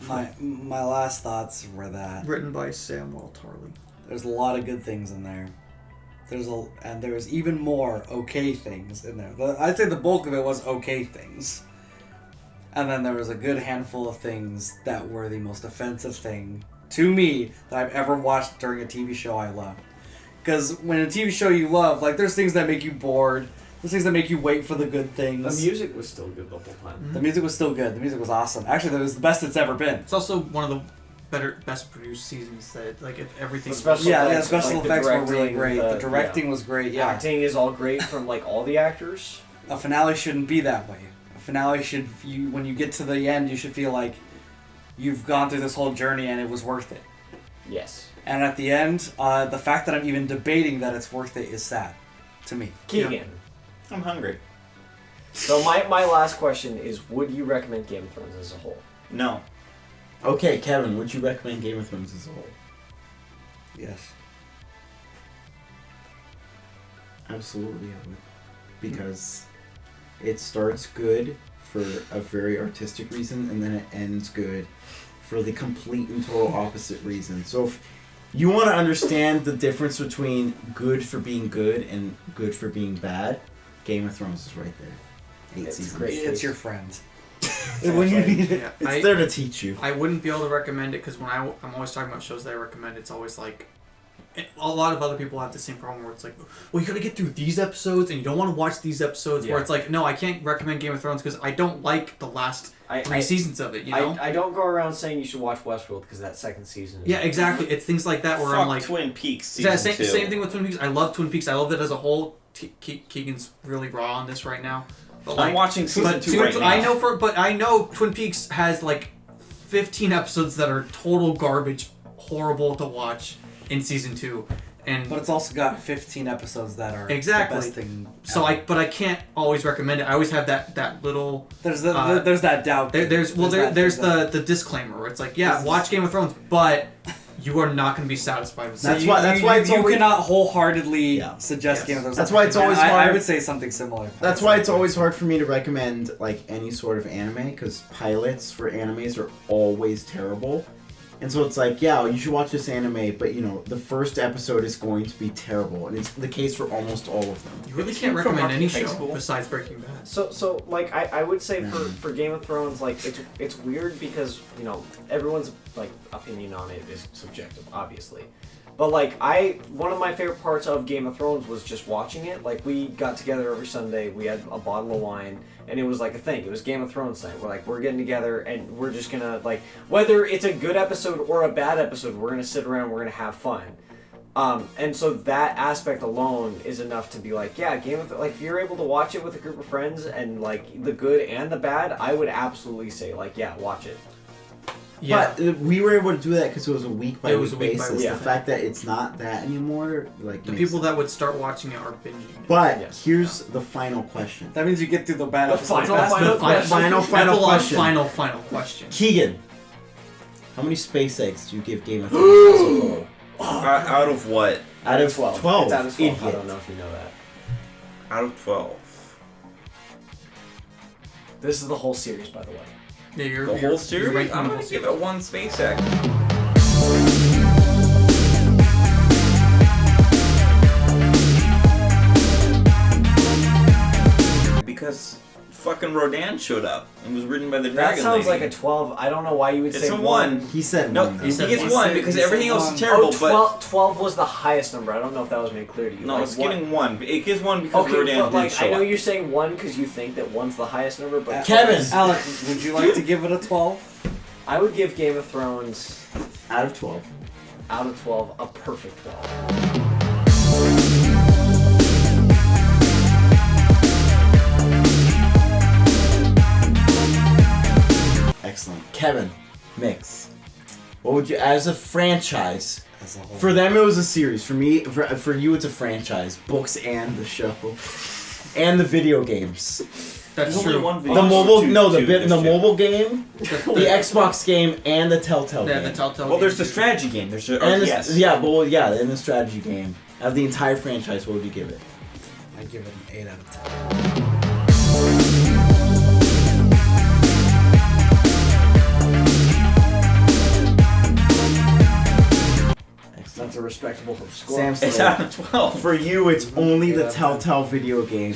My last thoughts were that Written by Samuel Tarly. there's a lot of good things in there. There's even more okay things in there. I'd say the bulk of it was okay things. And then there was a good handful of things that were the most offensive thing to me that I've ever watched during a TV show I love. Because when a TV show you love, like there's things that make you bored. There's things that make you wait for the good things. The music was still good the whole time. The music was still good. The music was awesome. Actually, that was the best it's ever been. It's also one of the best produced seasons that everything. The special Yeah, effects, special like, the effects were really directing, great. The the- directing was great. Yeah, Acting is all great from like all the actors. a finale shouldn't be that way. A finale should, when you get to the end, you should feel like you've gone through this whole journey and it was worth it. Yes. And at the end, the fact that I'm even debating that it's worth it is sad to me. Keegan. I'm hungry. So my last question is: would you recommend Game of Thrones as a whole? No. Okay, Kevin, would you recommend Game of Thrones as a whole? Yes. Absolutely, I would. Because it starts good for a very artistic reason, and then it ends good for the complete and total opposite reason. So if you want to understand the difference between good for being good and good for being bad, Game of Thrones is right there. 8 It's seasons. great. It's your friend. When you need it. Yeah, It's there to teach you. I wouldn't be able to recommend it because when I'm always talking about shows that I recommend, it's always like a lot of other people have the same problem where it's like, well, you gotta get through these episodes and you don't want to watch these episodes. Where Yeah. it's like, no, I can't recommend Game of Thrones because I don't like the last three seasons of it. You know? I don't go around saying you should watch Westworld because that second season is Yeah, exactly. It's things like that where Fuck I'm like, Twin Peaks season yeah, 2. same thing with Twin Peaks. I love Twin Peaks. I love it as a whole. Keegan's really raw on this right now. But I'm watching season 2 right now. I know Twin Peaks has like 15 episodes that are total garbage horrible to watch in season 2. And But it's also got 15 episodes that are exactly. the best thing. So ever. I can't always recommend it. I always have that little. There's that doubt. There's the disclaimer where it's like, yeah, watch Game of Thrones, but you are not going to be satisfied with it. That's why it's you always, cannot wholeheartedly suggest Yes. Game of Thrones. That's why it's always I hard. would say something similar. That's why it's always hard for me to recommend like any sort of anime because pilots for animes are always terrible. And so it's like, yeah, you should watch this anime, but you know, the first episode is going to be terrible, and it's the case for almost all of them. You really can't From recommend any high show school. besides Breaking Bad. So like I would say for Game of Thrones, like it's weird because you know everyone's like opinion on it is subjective, obviously. But like one of my favorite parts of Game of Thrones was just watching it. Like we got together every Sunday, we had a bottle of wine, and it was like a thing. It was Game of Thrones night. We're getting together and we're just gonna like whether it's a good episode or a bad episode, we're gonna sit around, we're gonna have fun. And so that aspect alone is enough to be like, yeah, like if you're able to watch it with a group of friends and like the good and the bad, I would absolutely say like, yeah, watch it. Yeah. But we were able to do that because it was a week by week basis. week. The fact that it's not that anymore, like The makes people sense. that would start watching it are binging it. But Yes. here's the final question. That means you get through the bad The episodes. final- fast. final- Final Epilogue, question. final question. Keegan, how many space eggs do you give Game of Thrones as a whole? Out of what? Out of 12. 12. It's out of 12. I Idiot. don't know if you know that. Out of 12. This is the whole series, by the way. Yeah, you're, The you're- whole series? You're ranking I'm the gonna whole give series. it 1 space egg. Because fucking Rodan showed up and was ridden by the That dragon sounds lady. like a 12. I don't know why you would It's say a 1. He said No, one. he though. gets one. 1 He because said everything else one. is terrible, Oh, 12 was the highest number. I don't know if that was made clear to you. but... No, like, it's one- getting 1. It gets 1 because Okay, Rodan but did like show I know up. you're saying 1 because you think that 1's the highest number, but Kevin! Alec, would you like to give it a 12? I would give Game of Thrones Out of 12. out of 12 a perfect 12. Excellent. Kevin, Mix. What would you, as a franchise, As a whole. for them it was a series. For me, for you it's a franchise. Books and the show. And the video games. That's There's only true. one video. The mobile, Two- no, the two, bit, there's the two. mobile game, the Xbox game, and the Telltale Yeah, game. the Telltale. Well, there's the game. strategy game. There's the And RTS. and the strategy game. Out of the entire franchise, what would you give it? I'd give it an 8 out of 10. Excellent. That's a respectable score. Samson, It's out of 12. for you, it's only the Yeah. Telltale video game.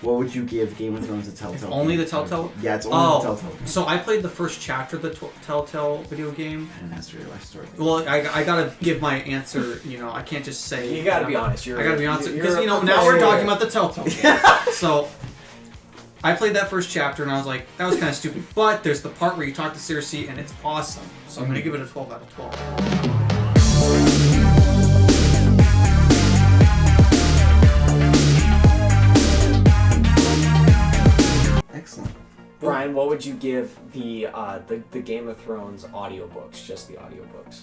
What would you give Game of Thrones a Telltale? It's only game? the Telltale? Yeah, it's only Oh, the Telltale game. so I played the first chapter of the Telltale video game. And that's the real life story. Well, I gotta give my answer. You know, I can't just say. You gotta I'm be not- honest. I gotta be honest you're because a you know now we're professional. talking about the Telltale game. So I played that first chapter and I was like, that was kind of stupid. But there's the part where you talk to Cersei and it's awesome. So I'm gonna give it a 12 out of 12. Excellent. Brian, what would you give the Game of Thrones audiobooks? Just the audiobooks.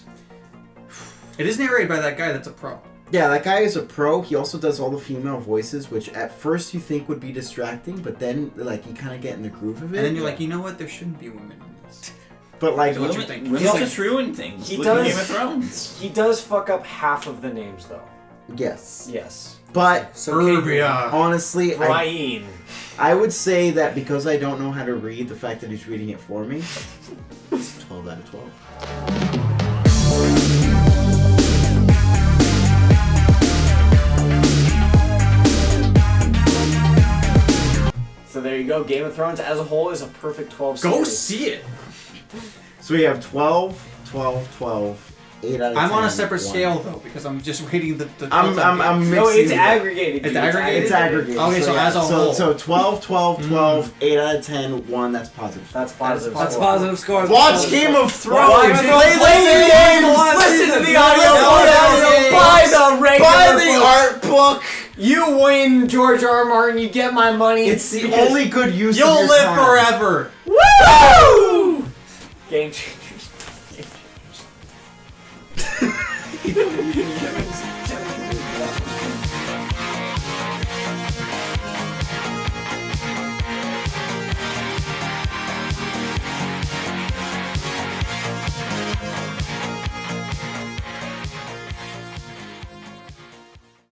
It is narrated by that guy that's a pro. Yeah, that guy is a pro. He also does all the female voices, which at first you think would be distracting, but then like you kind of get in the groove of it. And then you're like, you know what? There shouldn't be women in this. but like, So what you think? Women He's like- just ruin things. he Look at does- Game of Thrones. He does fuck up half of the names though. yes, Yes. but So Kate, honestly, Brian. I would say that because I don't know how to read, the fact that he's reading it for me, it's 12 out of 12. So there you go. Game of Thrones as a whole is a perfect 12 Go series. see it. So we have 12, 12, 12, 8 out of 10. I'm on a separate 1. scale though because I'm just rating the. I'm mixing No, it's it. aggregated. It's dude. aggregated? It's aggregated. Okay, so as a whole. So 12, 12, 12, 8 out of 10, 1, that's positive. That's positive. That's score. positive scores. Watch Game of Thrones! Watch Play the games! Listen to the audio. Buy the regular Buy the book. art book! You win, George R. R. Martin. You get my money. It's the because- only good use of You'll your live time. forever. Woo! Game changers. WWE Evans.